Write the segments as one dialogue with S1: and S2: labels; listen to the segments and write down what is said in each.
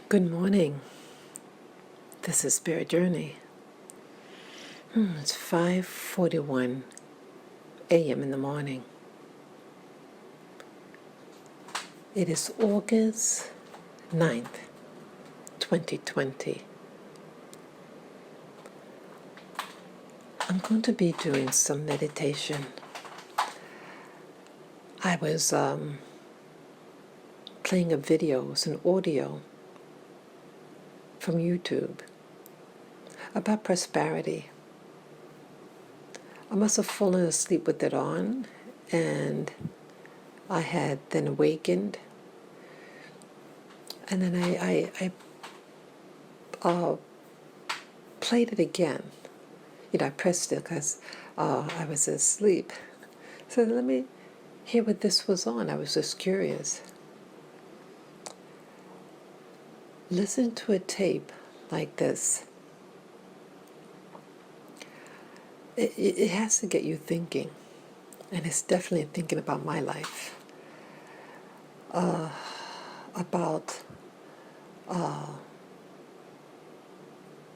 S1: Good morning. This is Spirit Journey. It's 5:41 a.m. in the morning. It is August 9th, 2020. I'm going to be doing some meditation. I was playing a video, it's an audio from YouTube about prosperity. I must have fallen asleep with it on, and I had then awakened, and then I played it again. I pressed it because I was asleep. So let me hear what this was on. I was just curious. Listen to a tape like this. It has to get you thinking, and it's definitely thinking about my life, about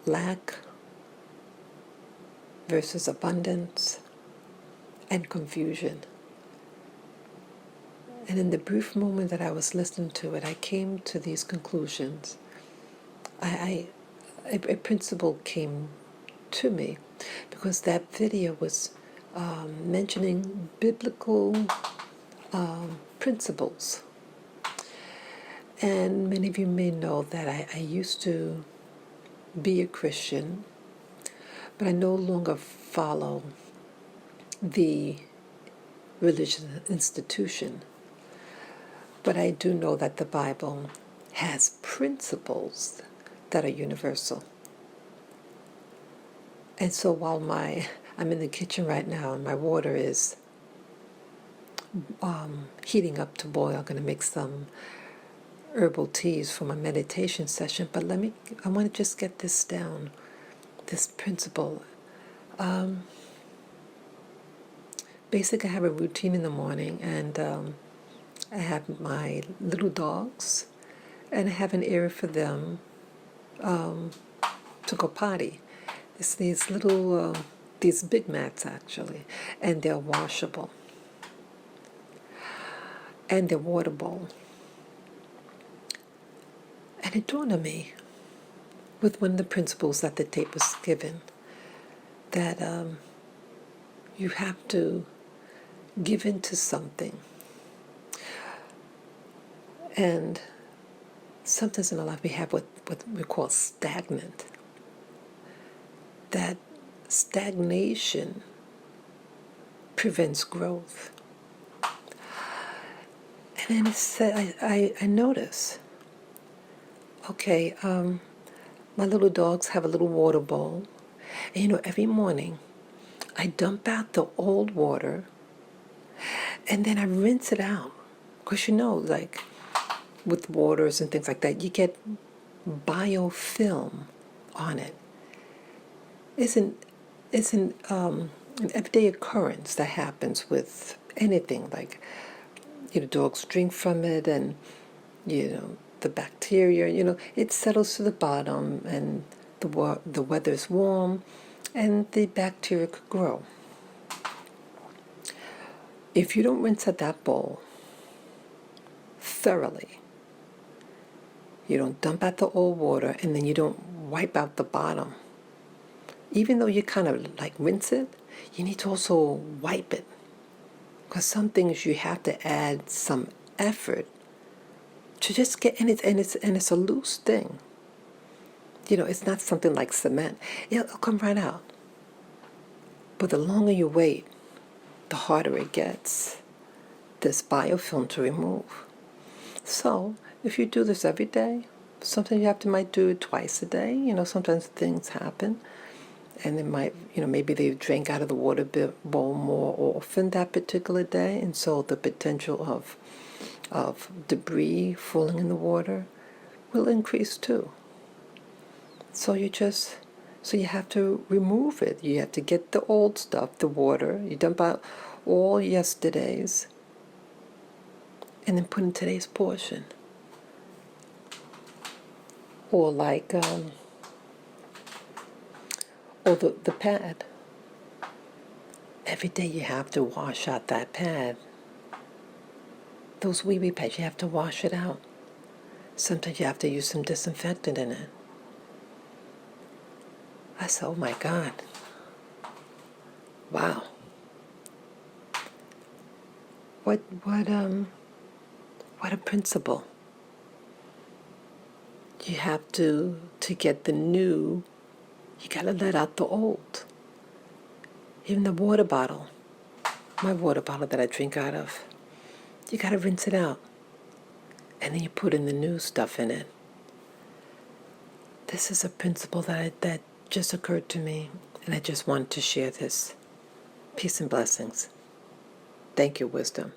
S1: lack versus abundance and confusion. And in the brief moment that I was listening to it, I came to these conclusions. A principle came to me because that video was mentioning biblical principles. And many of you may know that I used to be a Christian, but I no longer follow the religious institution. But I do know that the Bible has principles that are universal. And so while I'm in the kitchen right now and my water is heating up to boil, I'm going to make some herbal teas for my meditation session. But I want to just get this down, this principle. Basically, I have a routine in the morning, and I have my little dogs, and I have an area for them to go potty. It's these little, these big mats actually, and they're washable. And they're waterable. And it dawned on me, with one of the principles that the tape was given, that you have to give into something. And sometimes in our life we have what we call stagnant. That stagnation prevents growth. And then it said, I notice, okay, my little dogs have a little water bowl. And every morning I dump out the old water and then I rinse it out. Because like with waters and things like that, you get biofilm on it. Isn't an everyday occurrence that happens with anything, like dogs drink from it, and the bacteria, it settles to the bottom, and the weather's warm, and the bacteria could grow. If you don't rinse out that bowl thoroughly, you don't dump out the old water, and then you don't wipe out the bottom, even though you kind of like rinse it, you need to also wipe it. Because some things you have to add some effort to just get, and it's a loose thing. It's not something like cement. It'll come right out. But the longer you wait, the harder it gets, this biofilm to remove. So if you do this every day, sometimes you might do it twice a day. Sometimes things happen, and it might, maybe they drank out of the water bowl more often that particular day, and so the potential of debris falling in the water will increase too. So you have to remove it. You have to get the old stuff, the water. You dump out all yesterday's, and then put in today's portion. Or like, or the pad. Every day you have to wash out that pad. Those wee pads, you have to wash it out. Sometimes you have to use some disinfectant in it. I said, oh my God. Wow. What a principle. You have to get the new, you gotta let out the old. Even the water bottle, my water bottle that I drink out of, you gotta rinse it out. And then you put in the new stuff in it. This is a principle that just occurred to me, and I just wanted to share this. Peace and blessings. Thank you, wisdom.